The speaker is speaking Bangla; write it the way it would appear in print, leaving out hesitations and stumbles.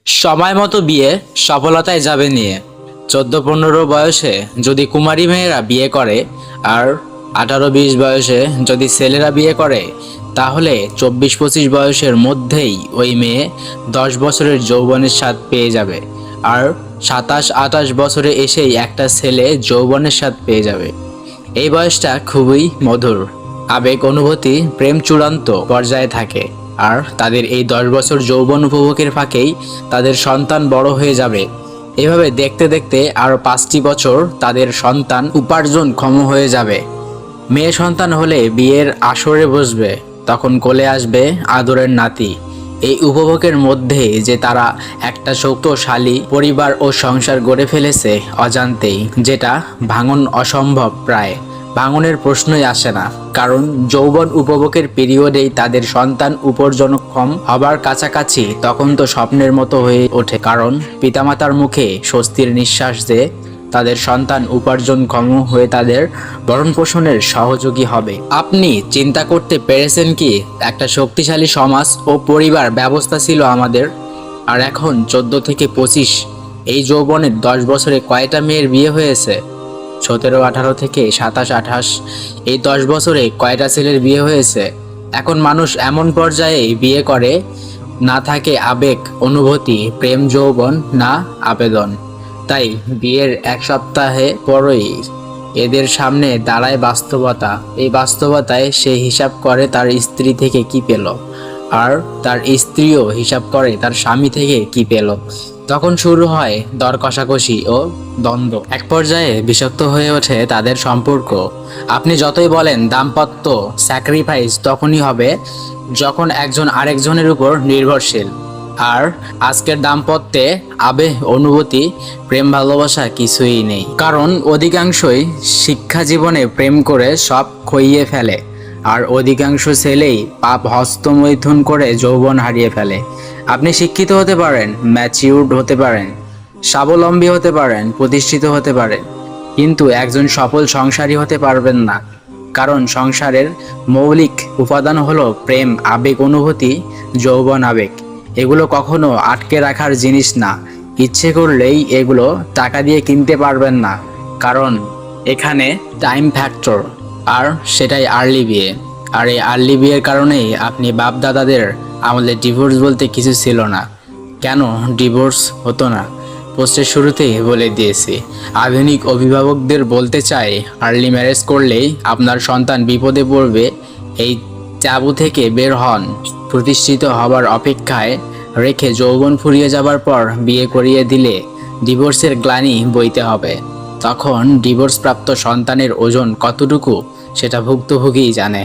সময় মতো বিয়ে সফলতায় যাবে নিয়ে 14-15 বয়সে যদি কুমারী মেয়েরা বিয়ে করে আর 18-20 বয়সে যদি ছেলেরা বিয়ে করে তাহলে 24-25 বয়সের মধ্যেই ওই মেয়ে 10 বছরের যৌবনের স্বাদ পেয়ে যাবে। আর 27-28 বছরে এসেই একটা ছেলে যৌবনের স্বাদ পেয়ে যাবে। এই বয়সটা খুবই মধুর, আবেগ অনুভূতি প্রেম চূড়ান্ত পর্যায়ে থাকে। আর তাদের এই 10 বছর যৌবন উপভোগের ফাঁকেই তাদের সন্তান বড় হয়ে যাবে। এভাবে দেখতে দেখতে আরও 5টি বছর তাদের সন্তান উপার্জনক্ষম হয়ে যাবে। মেয়ে সন্তান হলে বিয়ের আসরে বসবে, তখন কোলে আসবে আদরের নাতি। এই উপভোগের মধ্যে যে তারা একটা শক্তিশালী পরিবার ও সংসার গড়ে ফেলেছে অজান্তেই, যেটা ভাঙন অসম্ভব, প্রায় ভাঙনের প্রশ্নই আসে না। কারণ যৌবন উপভোগের পিরিয়ডেই তাদের সন্তান উপার্জনক্ষম হবার কাছাকাছি, তখন তো স্বপ্নের মতো হয়ে ওঠে। কারণ পিতামাতার মুখে স্বস্তির নিঃশ্বাস যে তাদের সন্তান উপার্জনক্ষম হয়ে তাদের ভরণ পোষণের সহযোগী হবে। আপনি চিন্তা করতে পেরেছেন কি একটা শক্তিশালী সমাজ ও পরিবার ব্যবস্থা ছিল আমাদের, আর এখন 14 থেকে 25 এই যৌবনের 10 বছরে কয়টা মেয়ের বিয়ে হয়েছে? 17-18 থেকে 27-28 এই 10 বছরে কয়টা ছেলের বিয়ে হয়েছে? এখন মানুষ এমন পর্যায়ে বিয়ে করে, না থাকে আবেগ অনুভূতি প্রেম যৌবন, না আবেদন। তাই বিয়ের 1 সপ্তাহে পরই এদের সামনে দাঁড়ায় বাস্তবতা। এই বাস্তবতায় সে হিসাব করে তার স্ত্রী থেকে কি পেল, আর তার স্ত্রীও হিসাব করে তার স্বামী থেকে কি পেল। তখন শুরু হয় দর কষাকষি ও দ্বন্দ্ব। এক পর্যায়ে বিষাক্ত হয়ে ওঠে তাদের সম্পর্ক। আপনি যতই বলেন দাম্পত্য স্যাক্রিফাইস তখনই হবে যখন একজন আরেকজনের উপর নির্ভরশীল। আর আজকের দাম্পত্যে আবেগ অনুভূতি প্রেম ভালোবাসা কিছুই নেই। কারণ অধিকাংশই শিক্ষা জীবনে প্রেম করে সব খইয়ে ফেলে, আর অধিকাংশ ছেলেই পাপ হস্তমৈথুন করে যৌবন হারিয়ে ফেলে। আপনি শিক্ষিত হতে পারেন, ম্যাচিউরড হতে পারেন, স্বাবলম্বী হতে পারেন, প্রতিষ্ঠিত হতে পারেন, কিন্তু একজন সফল সংসারী হতে পারবেন না। কারণ সংসারের মৌলিক উপাদান হলো প্রেম, আবেগ অনুভূতি, যৌবন আবেগ। এগুলো কখনো আটকে রাখার জিনিস না। ইচ্ছে করলেই এগুলো টাকা দিয়ে কিনতে পারবেন না, কারণ এখানে টাইম ফ্যাক্টর, আর সেটাই আর্লি বিয়ে। আর এই আর্লি বিয়ের কারণেই আপনি বাপ দাদাদের আমলে ডিভোর্স বলতে কিছু ছিল না। কেন ডিভোর্স হতো না? পোস্টের শুরুতেই বলে দিয়েছি। আধুনিক অভিভাবকদের বলতে চাই, আর্লি ম্যারেজ করলেই আপনার সন্তান বিপদে পড়বে। এই চাবু থেকে বের হন। প্রতিষ্ঠিত হবার অপেক্ষায় রেখে যৌবন ফুরিয়ে যাবার পর বিয়ে করিয়ে দিলে ডিভোর্সের গ্লানি বইতে হবে। তখন ডিভোর্সপ্রাপ্ত সন্তানের ওজন কতটুকু সেটা ভুক্তভোগীই জানে।